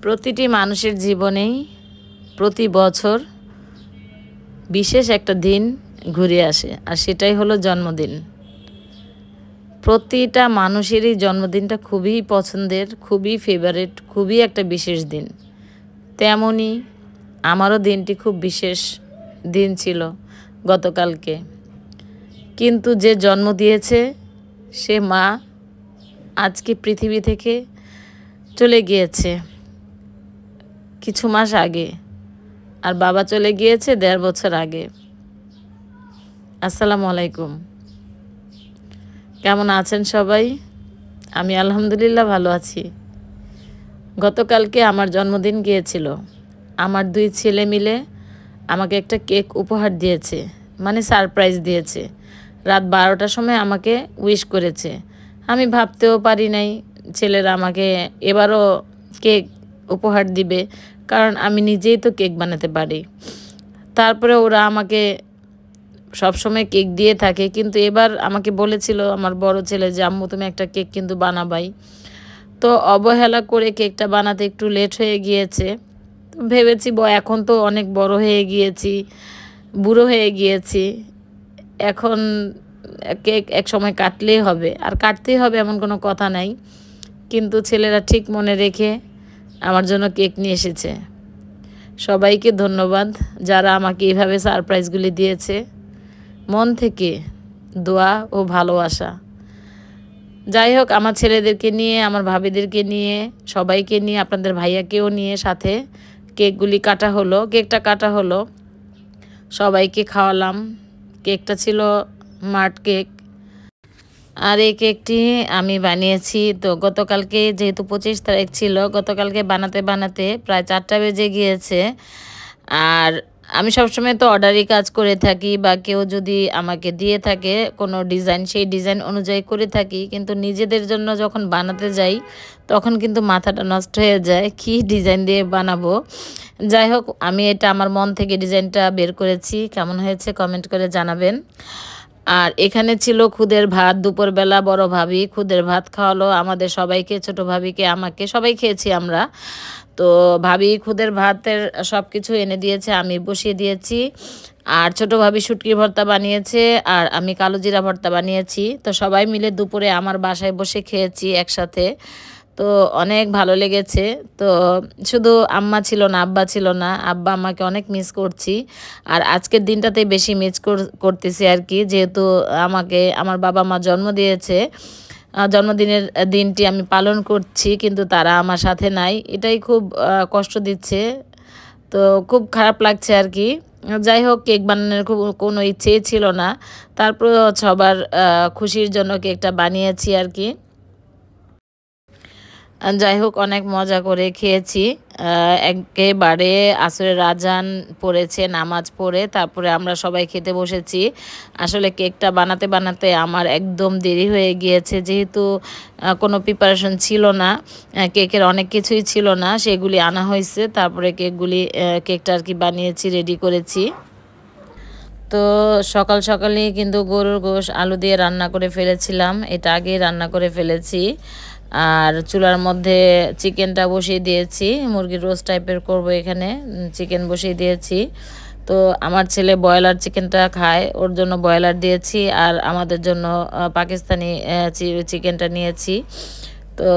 প্রতিটি মানুষের জীবনেই প্রতি বছর বিশেষ একটা দিন ঘুরে আসে, আর সেটাই হলো জন্মদিন। প্রতিটা মানুষেরই জন্মদিনটা খুবই পছন্দের, খুবই ফেভারিট, খুবই একটা বিশেষ দিন। তেমনই আমারও দিনটি খুব বিশেষ দিন ছিল গতকালকে। কিন্তু যে জন্ম দিয়েছে সে মা আজকে পৃথিবী থেকে চলে গিয়েছে কিছু মাস আগে, আর বাবা চলে গিয়েছে ১.৫ বছর আগে। আসসালামু আলাইকুম, কেমন আছেন সবাই? আমি আলহামদুলিল্লাহ ভালো আছি। গতকালকে আমার জন্মদিন গিয়েছিল। আমার ২ ছেলে মিলে আমাকে একটা কেক উপহার দিয়েছে, মানে সারপ্রাইজ দিয়েছে। রাত ১২টার সময় আমাকে উইশ করেছে। আমি ভাবতেও পারি নাই ছেলেরা আমাকে এবারও কেক উপহার দিবে, কারণ আমি নিজেই তো কেক বানাতে পারি। তারপরে ওরা আমাকে সবসময় কেক দিয়ে থাকে, কিন্তু এবার আমাকে বলেছিল আমার বড় ছেলে যে আম্মু তুমি একটা কেক কিন্তু বানাবাই। তো অবহেলা করে কেকটা বানাতে একটু লেট হয়ে গিয়েছে। তো ভেবেছি এখন তো অনেক বড় হয়ে গিয়েছি, বুড়ো হয়ে গিয়েছি, এখন কেক এক সময় কাটলেই হবে, আর কাটতেই হবে এমন কোনো কথা নাই। কিন্তু ছেলেরা ঠিক মনে রেখে আমার জন্য কেক নিয়ে এসেছে। সবাইকে ধন্যবাদ যারা আমাকে এইভাবে সারপ্রাইজগুলি দিয়েছে। মন থেকে দোয়া ও ভালোবাসা। যাই হোক, আমার ছেলেদেরকে নিয়ে, আমার ভাবিদেরকে নিয়ে, সবাইকে নিয়ে, আপনাদের ভাইয়াকেও নিয়ে সাথে কেকটা কাটা হলো, সবাইকে খাওয়ালাম। কেকটা ছিল মার্ট কেক, আর এই কেকটি আমি বানিয়েছি। তো গতকালকে যেহেতু ২৫ তারিখ ছিল, গতকালকে বানাতে বানাতে প্রায় ৪টা বেজে গিয়েছে। আর আমি সবসময় তো অর্ডারই কাজ করে থাকি, বা কেউ যদি আমাকে দিয়ে থাকে কোনো ডিজাইন, সেই ডিজাইন অনুযায়ী করে থাকি। কিন্তু নিজেদের জন্য যখন বানাতে যাই তখন কিন্তু মাথাটা নষ্ট হয়ে যায়, কি ডিজাইন দিয়ে বানাবো। যাই হোক, আমি এটা আমার মন থেকে ডিজাইনটা বের করেছি। কেমন হয়েছে কমেন্ট করে জানাবেন। আর এখানে ছিল খুদের ভাত। দুপুরবেলা বড় ভাবি খুদের ভাত খাওয়ালো আমাদের সবাইকে, ছোট ভাবিকে, আমাকে, সবাই খেয়েছি আমরা। তো ভাবি খুদের ভাতের সব কিছু এনে দিয়েছে, আমি বসিয়ে দিয়েছি। আর ছোট ভাবি শুটকি ভর্তা বানিয়েছে, আর আমি কালো জিরা ভর্তা বানিয়েছি। তো সবাই মিলে দুপুরে আমার বাসায় বসে খেয়েছি একসাথে। তো অনেক ভালো লেগেছে। তো শুধু আম্মা ছিল না, আব্বা ছিল না। আব্বা আম্মাকে অনেক মিস করছি, আর আজকের দিনটাতেই বেশি মিস করতেছি আর কি, যেহেতু আমাকে আমার বাবা মা জন্ম দিয়েছে। জন্মদিনের দিনটি আমি পালন করছি, কিন্তু তারা আমার সাথে নাই, এটাই খুব কষ্ট দিচ্ছে। তো খুব খারাপ লাগছে আর কি। যাই হোক, কেক বানানোর কোনো ইচ্ছেই ছিল না, তারপর সবার খুশির জন্য কেকটা বানিয়েছি আর কি। যাই হোক, অনেক মজা করে খেয়েছি। একেবারে আসরের আজান পড়েছে, নামাজ পড়ে তারপরে আমরা সবাই খেতে বসেছি। আসলে কেকটা বানাতে বানাতে আমার একদম দেরি হয়ে গিয়েছে, যেহেতু কোনো প্রিপারেশন ছিল না, কেকের অনেক কিছুই ছিল না, সেগুলি আনা হয়েছে। তারপরে কেকটা আর কি বানিয়েছি, রেডি করেছি। তো সকাল সকালেই কিন্তু গরুর গোশ আলু দিয়ে রান্না করে ফেলেছিলাম, এটা আগেই রান্না করে ফেলেছি। আর চুলার মধ্যে চিকেনটা বসিয়ে দিয়েছি, মুরগির রোস্ট টাইপের করব, এখানে চিকেন বসিয়ে দিয়েছি। তো আমার ছেলে ব্রয়লার চিকেনটা খায়, ওর জন্য ব্রয়লার দিয়েছি, আর আমাদের জন্য পাকিস্তানি চিকেনটা নিয়েছি। তো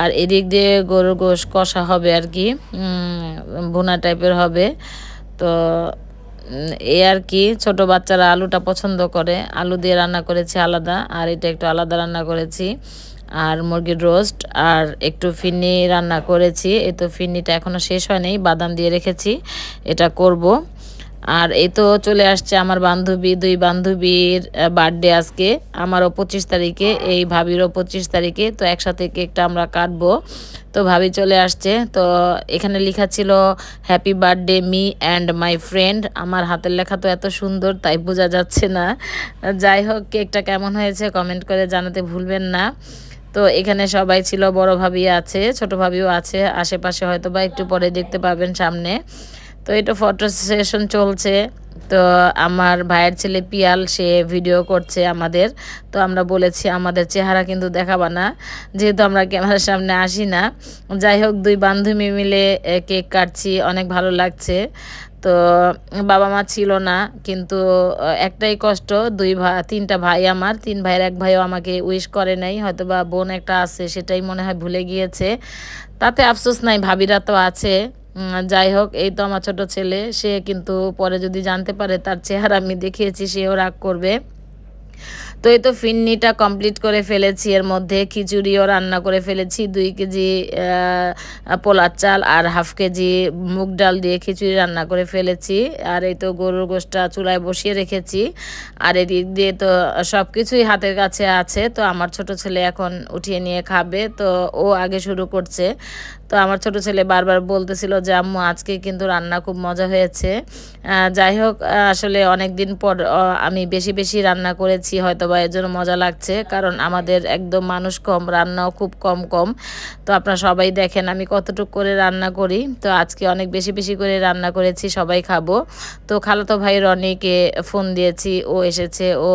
আর এদিক দিয়ে গরুর গোশ কষা হবে আর কি, ভুনা টাইপের হবে। তো এই আর কি, ছোট বাচ্চারা আলুটা পছন্দ করে, আলু দিয়ে রান্না করেছি আলাদা, আর এটা একটু আলাদা রান্না করেছি। আর মুরগির রোস্ট আর একটু ফিরনি রান্না করেছি। এই তো ফিরনিটা এখনও শেষ হয়নি, বাদাম দিয়ে রেখেছি, এটা করব। আর এই তো চলে আসছে আমার দুই বান্ধবীর বার্থডে আজকে, আমারও 25 তারিখে, এই ভাবিরও 25 তারিখে। তো একসাথে কেকটা আমরা কাটবো। তো ভাবি চলে আসছে। তো এখানে লেখা ছিল happy birthday me and my friend. আমার হাতের লেখা তো এত সুন্দর, তাই বোঝা যাচ্ছে না। যাই হোক, কেকটা কেমন হয়েছে কমেন্ট করে জানাতে ভুলবেন না। তো এখানে সবাই ছিল, বড় ভাবি আছে, ছোট ভাবিও আছে আশেপাশে, হয়তো বা একটু পরে দেখতে পাবেন সামনে। তো এটা ফটো সেশন চলছে, তো আমার ভাইয়ের ছেলে পিয়াল সে ভিডিও করছে আমাদের। তো আমরা বলেছি আমাদের চেহারা কিন্তু দেখাবা না, যেহেতু আমরা ক্যামেরার সামনে আসি না। যাই হোক, দুই বান্ধবী মিলে কেক কাটছি, অনেক ভালো লাগছে। তো বাবা মা ছিল না, কিন্তু একটাই কষ্ট, তিনটা ভাই, আমার তিন ভাইয়ের এক ভাইও আমাকে উইশ করে নাই, হয়তো বা বোন একটা আছে সেটাই মনে হয় ভুলে গিয়েছে। তাতে আফসোস নাই, ভাবিরা তো আছে। যাই হোক, এই তো আমার ছোট ছেলে, সে কিন্তু পরে যদি জানতে পারে তার চেহারা আমি দেখিয়েছি সেও রাগ করবে। তো এই তো ফিন্নিটা কমপ্লিট করে ফেলেছি, এর মধ্যে খিচুড়িও রান্না করে ফেলেছি, 2 কেজি পোলার চাল আর হাফ কেজি মুগ ডাল দিয়ে খিচুড়ি রান্না করে ফেলেছি। আর এই তো গরুর গোশটা চুলায় বসিয়ে রেখেছি। আর এদিক দিয়ে তো সব কিছুই হাতের কাছে আছে। তো আমার ছোট ছেলে এখন উঠিয়ে নিয়ে খাবে, তো ও আগে শুরু করছে। তো আমার ছোট ছেলে বারবার বলতেছিল যে আম্মু আজকে কিন্তু রান্না খুব মজা হয়েছে। যাই হোক, আসলে অনেক দিন পর আমি বেশি বেশি রান্না করেছি, হয়তো বা এর জন্য মজা লাগছে, কারণ আমাদের একদম মানুষ কম, রান্নাও খুব কম কম। তো আপনারা সবাই দেখেন আমি কতটুকু করে রান্না করি। তো আজকে অনেক বেশি বেশি করে রান্না করেছি, সবাই খাবো। তো খালাতো ভাই রনিকে ফোন দিয়েছি, ও এসেছে, ও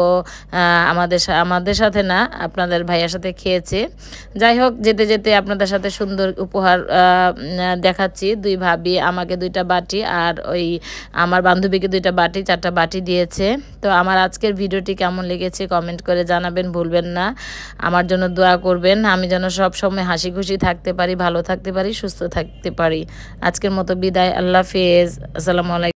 আমাদের সাথে না, আপনাদের ভাইয়ার সাথে খেয়েছে। যাই হোক, যেতে যেতে আপনাদের সাথে সুন্দর উপহার দেখাচ্ছি। দুই ভাবি আমাকে 2টা বাটি, আর ওই আমার বান্ধবীকে 2টা বাটি, 4টা বাটি দিয়েছে। তো আমার আজকের ভিডিওটি কেমন লেগেছে কমেন্ট করে জানাবেন, ভুলবেন না। আমার জন্য দোয়া করবেন, আমি যেন সব সময় হাসি খুশি থাকতে পারি, ভালো থাকতে পারি, সুস্থ থাকতে পারি। আজকের মতো বিদায়, আল্লাহ হাফেজ, আসসালামু আলাইকুম।